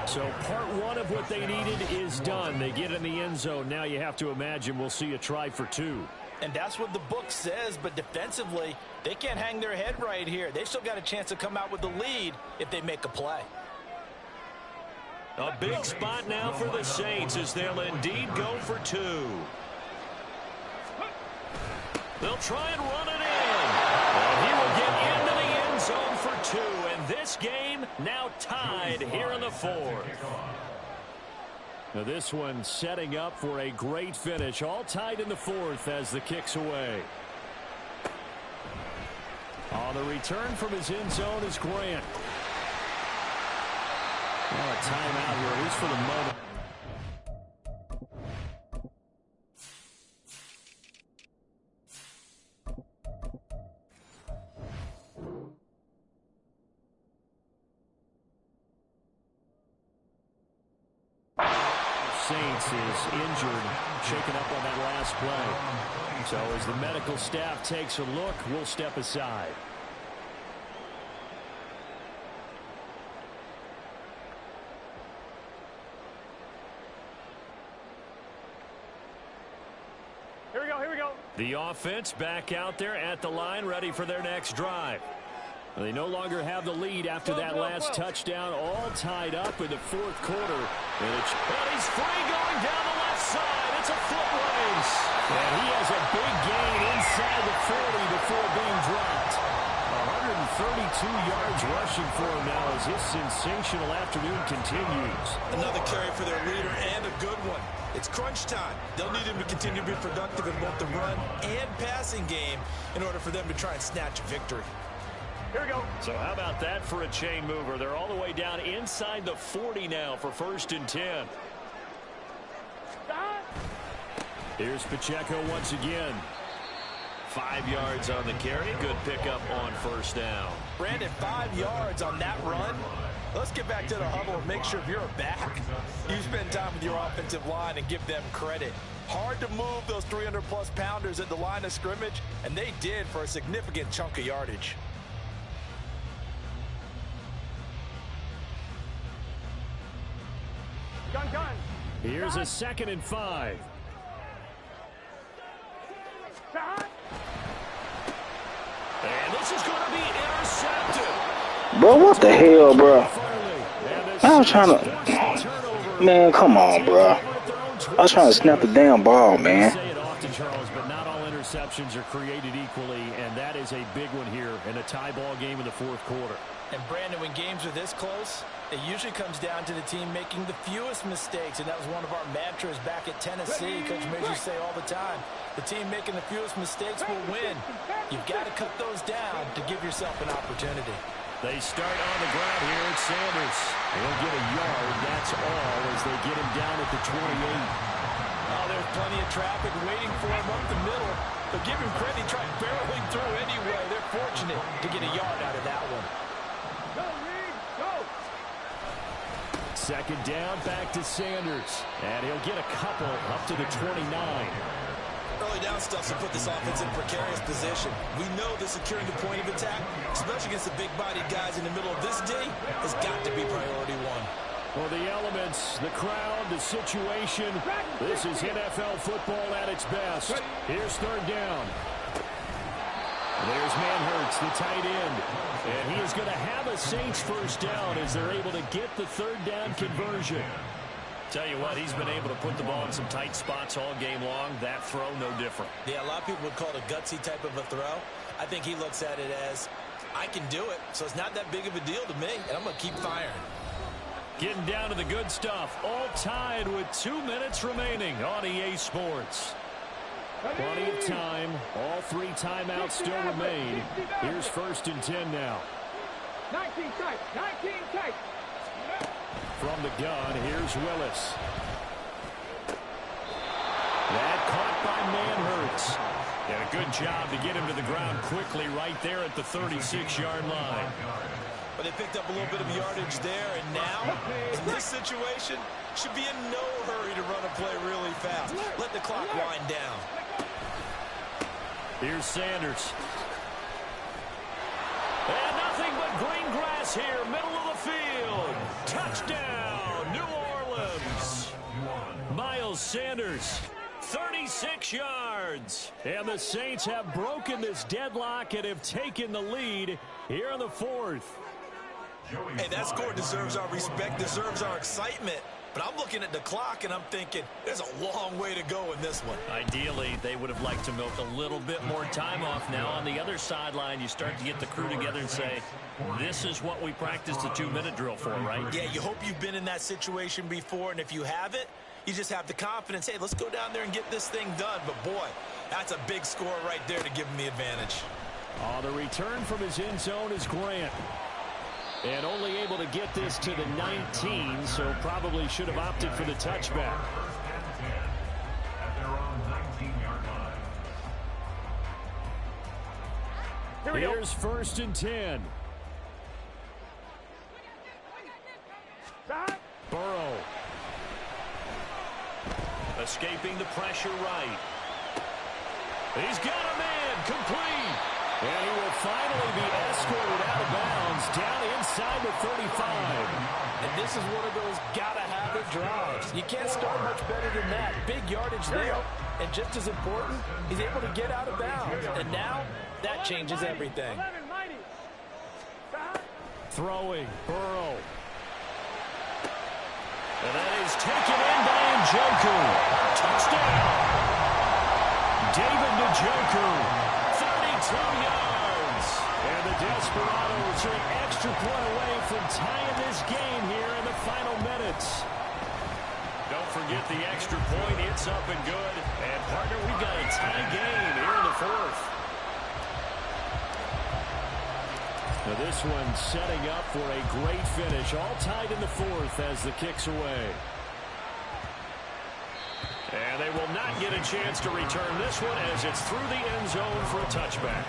S1: So part 1 of what they needed is done. They get in the end zone. Now you have to imagine we'll see a try for 2.
S5: And that's what the book says, but defensively, they can't hang their head right here. They've still got a chance to come out with the lead if they make a play.
S1: A big spot now for the Saints as they'll indeed go for 2. They'll try and run it in. And he will get into the end zone for 2. And this game now tied here in the 4th. Now this one setting up for a great finish. All tied in the 4th as the kick's away. On the return from his end zone is Grant. Well, a timeout here, at least for the moment. Saints is injured, shaken up on that last play. So as the medical staff takes a look, we'll step aside.
S3: Here we go, here we go.
S1: The offense back out there at the line, ready for their next drive. They no longer have the lead after that last touchdown, all tied up in the 4th quarter. And he's free going down the left side. It's a foot race. And he has a big gain inside the 40 before being dropped. 132 yards rushing for him now as his sensational afternoon continues.
S5: Another carry for their leader and a good one. It's crunch time. They'll need him to continue to be productive in both the run and passing game in order for them to try and snatch a victory.
S3: Here we go.
S1: So how about that for a chain mover? They're all the way down inside the 40 now for 1st and 10.
S7: Here's Pacheco once again.
S1: 5 yards on the carry. Good pickup on first down.
S5: Brandon, 5 yards on that run. Let's get back to the huddle and make sure if you're a back, you spend time with your offensive line and give them credit. Hard to move those 300-plus pounders at the line of scrimmage, and they did for a significant chunk of yardage.
S3: Gun.
S7: Here's a 2nd and 5. And this is going to be intercepted.
S4: Bro, what the hell, bro? I was trying to... Man, come on, bro. I was trying to snap the damn ball, man.
S7: Say it often, Charles, but not all interceptions are created equally, and that is a big one here in a tie ball game in the 4th quarter.
S5: And Brandon, when games are this close, it usually comes down to the team making the fewest mistakes, and that was one of our mantras back at Tennessee. Coach Major say all the time, the team making the fewest mistakes will win. You've got to cut those down to give yourself an opportunity.
S7: They start on the ground here at Sanders. He'll get a yard, that's all, as they get him down at the 28.
S5: Oh, there's plenty of traffic waiting for him up the middle, but give him credit, he tried barreling through anyway. They're fortunate to get a yard out of that one.
S3: Go, Reed, go.
S7: 2nd down, back to Sanders. And he'll get a couple up to the 29.
S5: Early down stuff to put this offense in a precarious position. We know that securing the point of attack, especially against the big-bodied guys in the middle of this day, has got to be priority one.
S7: Well, the elements, the crowd, the situation, this is NFL football at its best. Here's 3rd down. There's Manhertz, the tight end. And he is going to have a Saints first down as they're able to get the 3rd down conversion.
S1: Tell you what, he's been able to put the ball in some tight spots all game long. That throw, no different.
S5: Yeah, a lot of people would call it a gutsy type of a throw. I think he looks at it as, I can do it, so it's not that big of a deal to me, and I'm going to keep firing.
S7: Getting down to the good stuff. All tied with 2 minutes remaining on EA Sports. Plenty of time. All 3 timeouts still remain. Here's 1st and 10 now.
S3: 19 tight.
S7: From the gun, here's Willis. That caught by Manhertz. And a good job to get him to the ground quickly right there at the 36-yard line.
S5: But they picked up a little bit of yardage there, and now, in this situation, should be in no hurry to run a play really fast. Let the clock wind down.
S7: Here's Sanders. And nothing but green grass here, middle of the field. Touchdown, New Orleans. Miles Sanders, 36 yards. And the Saints have broken this deadlock and have taken the lead here in the 4th.
S5: Hey, that score deserves our respect, deserves our excitement. But I'm looking at the clock, and I'm thinking there's a long way to go in this one.
S1: Ideally, they would have liked to milk a little bit more time off. Now, on the other sideline, you start to get the crew together and say, this is what we practiced the 2-minute drill for, right?
S5: Yeah, you hope you've been in that situation before, and if you haven't, you just have the confidence, hey, let's go down there and get this thing done. But, boy, that's a big score right there to give them the advantage.
S7: The return from his end zone is Grant. And only able to get this to the 19, so probably should have opted for the touchback. Here's 1st and 10. Burrow. Escaping the pressure right. He's got a man complete. And he will finally be escorted out of bounds down inside the 35.
S6: And this is one of those gotta-have-it drives. You can't start much better than that. Big yardage there. And just as important, he's able to get out of bounds. And now, that changes everything.
S7: Throwing, Burrow. And that is taken in by Njoku. Touchdown. David Njoku. 32 yards. And the Desperados are an extra point away from tying this game here in the final minutes. Don't forget the extra point. It's up and good. And, partner, we've got a tie game here in the 4th. Now this one setting up for a great finish. All tied in the 4th as the kick's away. And they will not get a chance to return this one as it's through the end zone for a touchback.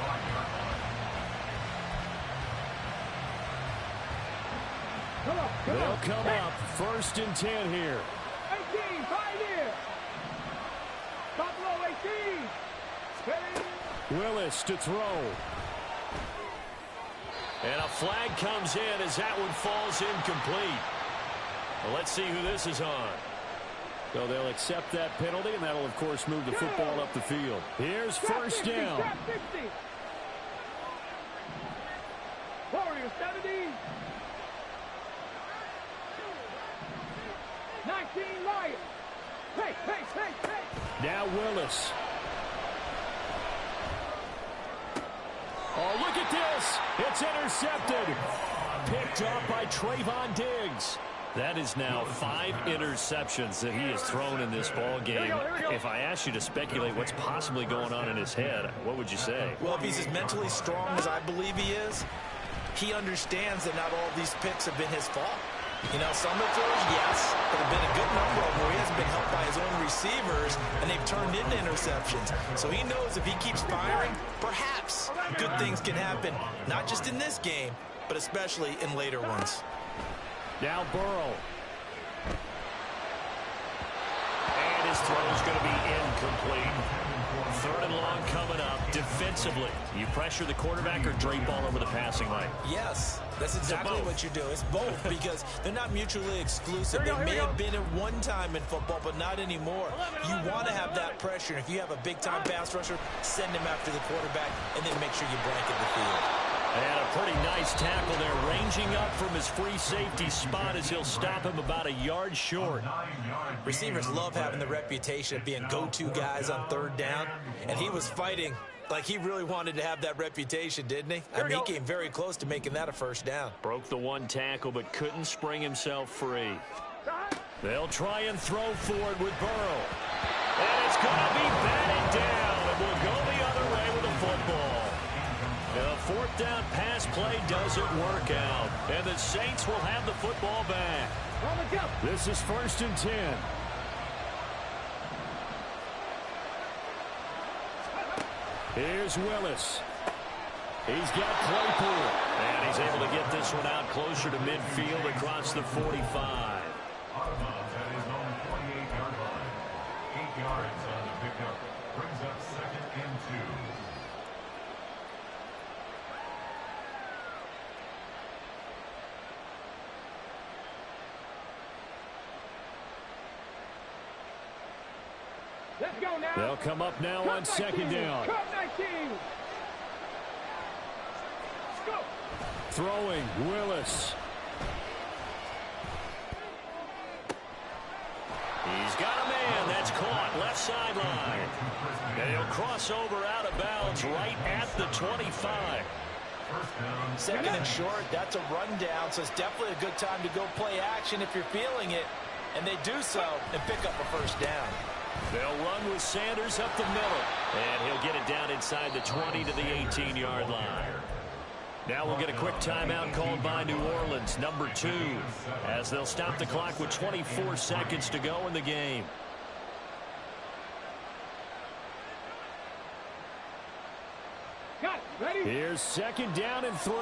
S7: They'll come up 1st and 10 here.
S3: 18, pioneer. Buffalo 18. Steady.
S7: Willis to throw. And a flag comes in as that one falls incomplete. Well, let's see who this is on. So they'll accept that penalty, and that'll, of course, move the football up the field. Here's 1st down.
S3: 40, 70. 19 Lions. Hey.
S7: Now Willis. Oh, look at this. It's intercepted. Picked up by Trayvon Diggs. That is now 5 interceptions that he has thrown in this ball game. If I asked you to speculate what's possibly going on in his head, what would you say?
S5: Well, if he's as mentally strong as I believe he is, he understands that not all of these picks have been his fault. You know, some of the throws, yes, but there have been a good number of them where he hasn't been helped by his own receivers, and they've turned into interceptions. So he knows if he keeps firing, perhaps good things can happen, not just in this game, but especially in later ones.
S7: Now Burrow. And his throw is going to be incomplete. 3rd and long coming up. Defensively, you pressure the quarterback or drape all over the passing lane?
S5: Yes, that's exactly what you do. It's both because they're not mutually exclusive. They may have been at one time in football, but not anymore. You want to have that pressure. If you have a big-time pass rusher, send him after the quarterback and then make sure you blanket the field.
S7: And a pretty nice tackle there, ranging up from his free safety spot as he'll stop him about a yard short.
S5: Receivers love having the reputation of being go-to guys on 3rd down, and he was fighting like he really wanted to have that reputation, didn't he? I mean, he came very close to making that a 1st down.
S7: Broke the one tackle, but couldn't spring himself free. They'll try and throw for it with Burrow. And it's going to be batted down, and we'll go the other way with the football. The 4th down pass play doesn't work out, and the Saints will have the football back. This is 1st and 10. Here's Willis. He's got Claypool, and he's able to get this one out closer to midfield across the 45.
S2: Out of bounds at his own 28-yard line. 8 yards on the pickup. Brings up 2nd and 2.
S3: Let's go now.
S7: They'll come up now on 2nd down.
S3: Go.
S7: Throwing, Willis. He's got a man. That's caught. Left sideline. And he'll cross over out of bounds right at the 25.
S5: 2nd and short, that's a rundown, so it's definitely a good time to go play action if you're feeling it. And they do so and pick up a 1st down.
S7: They'll run with Sanders up the middle. And he'll get it down inside the 20 to the 18-yard line. Now we'll get a quick timeout called by New Orleans, number 2, as they'll stop the clock with 24 seconds to go in the game.
S3: Got it. Ready?
S7: Here's 2nd down and 3.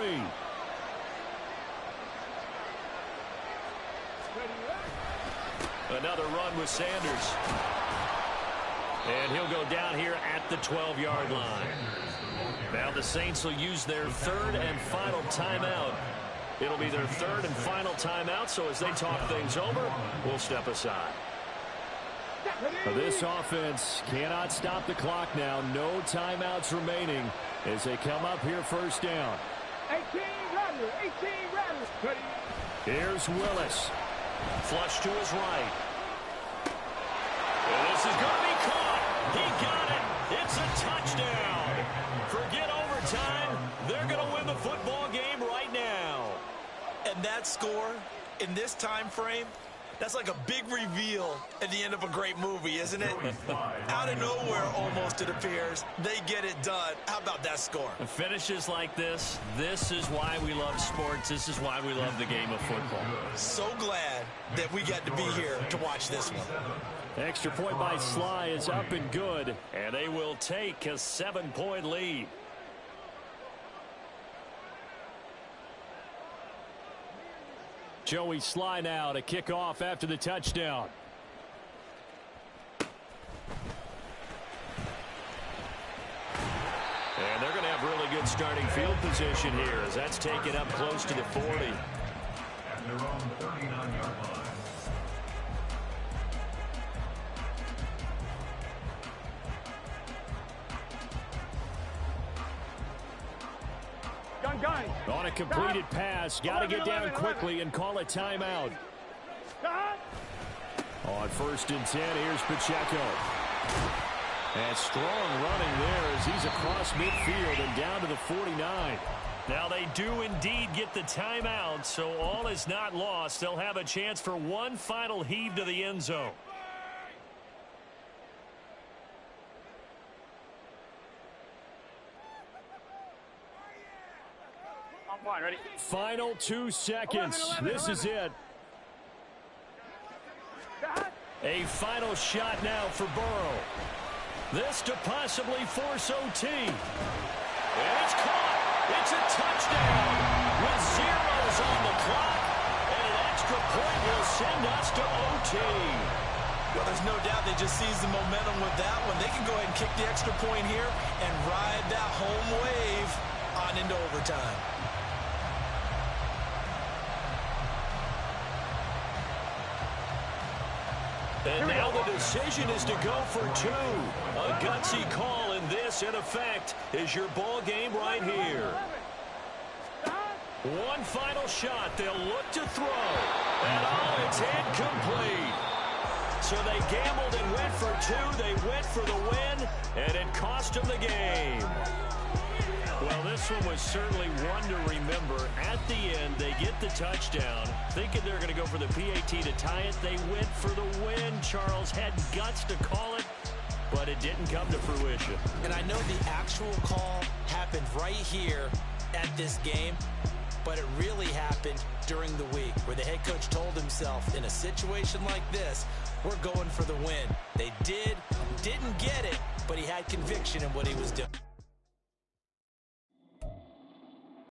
S7: Another run with Sanders. And he'll go down here at the 12-yard line. Now the Saints will use their 3rd and final timeout. It'll be their 3rd and final timeout, so as they talk things over, we'll step aside. This offense cannot stop the clock now. No timeouts remaining as they come up here 1st down.
S3: 18 runners.
S7: Here's Willis. Flush to his right. And this is going to be caught. He got it. It's a touchdown. Forget overtime. They're going to win the football game right now.
S5: And that score in this time frame, that's like a big reveal at the end of a great movie, isn't it? Out of nowhere, almost, it appears. They get it done. How about that score?
S7: Finishes like this is why we love sports. This is why we love the game of football.
S5: So glad that we got to be here to watch this one.
S1: Extra point by Sly is up and good, and they will take a 7-point lead. Joey Sly now to kick off after the touchdown. And they're going to have really good starting field position here as that's taken up close to the 40.
S2: At their own 39-yard line.
S1: On a completed pass, got to get down quickly and call a timeout. On 1st and 10, here's Pacheco. And strong running there as he's across midfield and down to the 49. Now they do indeed get the timeout, so all is not lost. They'll have a chance for one final heave to the end zone.
S3: Ready?
S1: Final 2 seconds. This is it. A final shot now for Burrow. This to possibly force OT. And it's caught. It's a touchdown with zeros on the clock. And an extra point will send us to OT.
S5: Well, there's no doubt they just seized the momentum with that one. They can go ahead and kick the extra point here and ride that home wave on into overtime.
S1: And now the decision is to go for 2. A gutsy call, and this, in effect, is your ball game right here. One final shot. They'll look to throw. And oh, it's incomplete. So they gambled and went for 2. They went for the win, and it cost them the game. Well, this one was certainly one to remember. At the end, they get the touchdown. Thinking they're going to go for the PAT to tie it. They went for the win. Charles had guts to call it, but it didn't come to fruition.
S5: And I know the actual call happened right here at this game, but it really happened during the week where the head coach told himself, in a situation like this, we're going for the win. They didn't get it, but he had conviction in what he was doing.